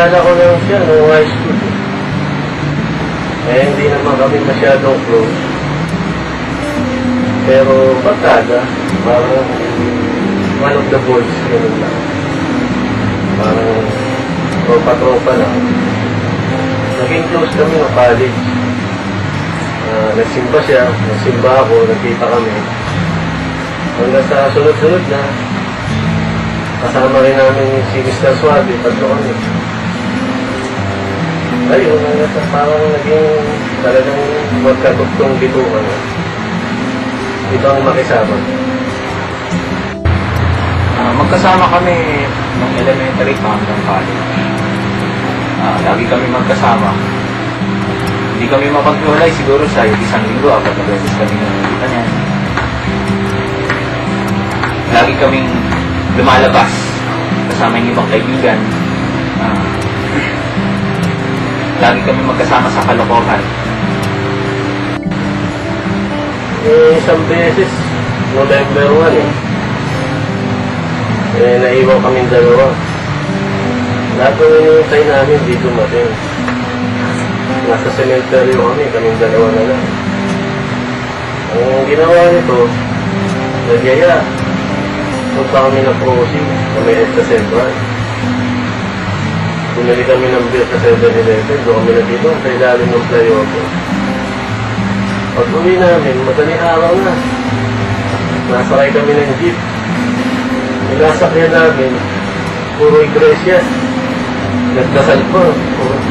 Kilala ko lang siya nung high school. Eh, hindi naman kami masyadong close. Pero pagkada, parang one of the boys, gano'n lang. Parang tropa-tropa lang. Naging close kami ng college. Nagsimba siya, nagsimba ako, nagkita kami. Hanggang sa sunod-sunod na, kasama rin namin si Mr. Suave, tatlo kami. Ayun, hanggang sa parang naging talagang magkatugtong bitukan. Ibang makisama. Magkasama kami nung elementary pa hanggang college. Lagi kami magkasama. Hindi kami mapaghiwalay siguro sa isang linggo, 4 na beses kami nakikita niya. Lagi kaming lumalabas kasama yung ibang kaibigan. Lagi kami magkasama sa kalokohan. Isang beses, November 1 naiwan kaming dalawa. Lahat ng inintay namin dito dumating. Nasa sementeryo kaming dalawa na lang. Ang ginawa nito, nagyaya. Punta kami ng crossing na may EDSA Central. Bumili kami ng beer sa 7-Eleven, doon kami na dito sa ilalim ng flyover. Pag uwi namin, madaling araw na. Nasakay kami ng jeep. Nilasakyan namin, puro iglesia. Nagdasal ko,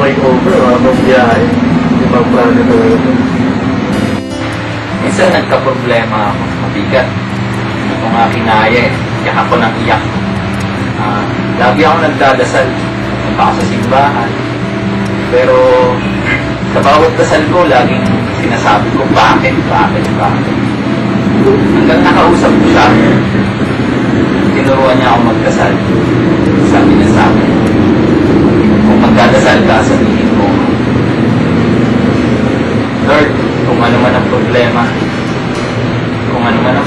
may over, habang biyahe. Ibang plano na ito. Minsan nagka-problema ako, mabigat. Hindi ko nga kinaya eh. Iyak ako ng iyak. Lagi ako nagdadasal. Punta ako sa simbahan. Pero sa bawat dasal ko, laging sinasabi ko, bakit? Hanggang nakausap ko siya, tinuruan niya ako magdasal. Sabi niya sa akin, kung magdadasal ka, sabihin mo, Lord, kung ano man ang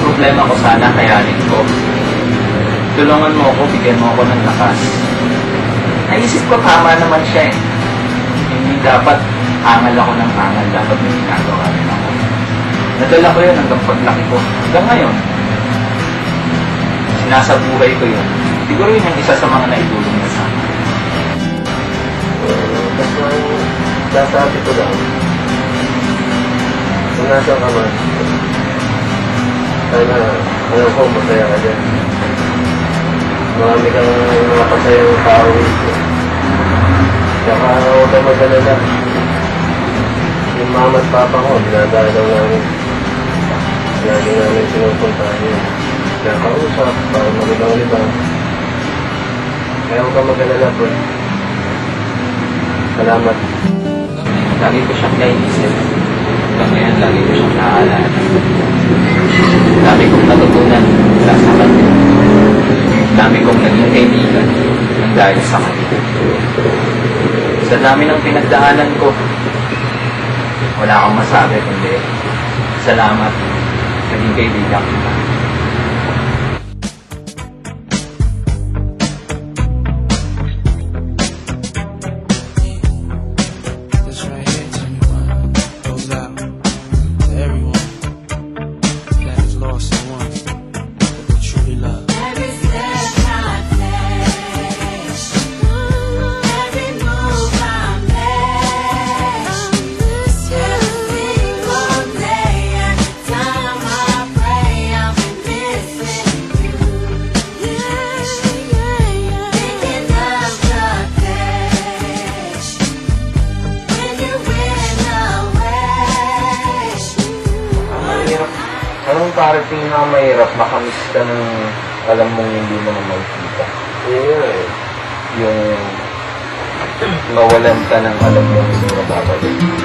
problema ko, sana kayanin ko. Tulungan mo ako, bigyan mo ako ng lakas. Naisip ko, tama naman siya eh. Hindi dapat angal ako ng angal, dapat may ginagawa rin ako. Nadala ko yun hanggang paglaki ko. Hanggang ngayon, sinasabuhay ko yun. Siguro yun yung isa sa mga naitulong niya sa akin. Basta sasabi ko lang, kung nasa ka man, sana, alam ko, masaya ka dyan. Marami kang nakapasayang tao dito. Tsaka huwag kang mag-alala. Yung mama at papa ko, dinadalaw namin. Lagi namin sinupuntahan yun. Nakausap, para malibang-libang. Kaya huwag kang mag-alala, bro. Salamat. Lagi ko siyang naiisip. Hanggang ngayon, lagi ko siyang naaalala. Dami kong natutunan mula sa kanya. Dami kong naging kaibigan ng dahil sa kanya. Sa dami ng pinagdaanan ko, wala akong masabi kundi salamat, naging kaibigan kita. Anong parang pinakamahirap makamiss ka ng alam mong hindi mo na magkita? Yung mawalan ka ng alam mong hindi mo na babalik.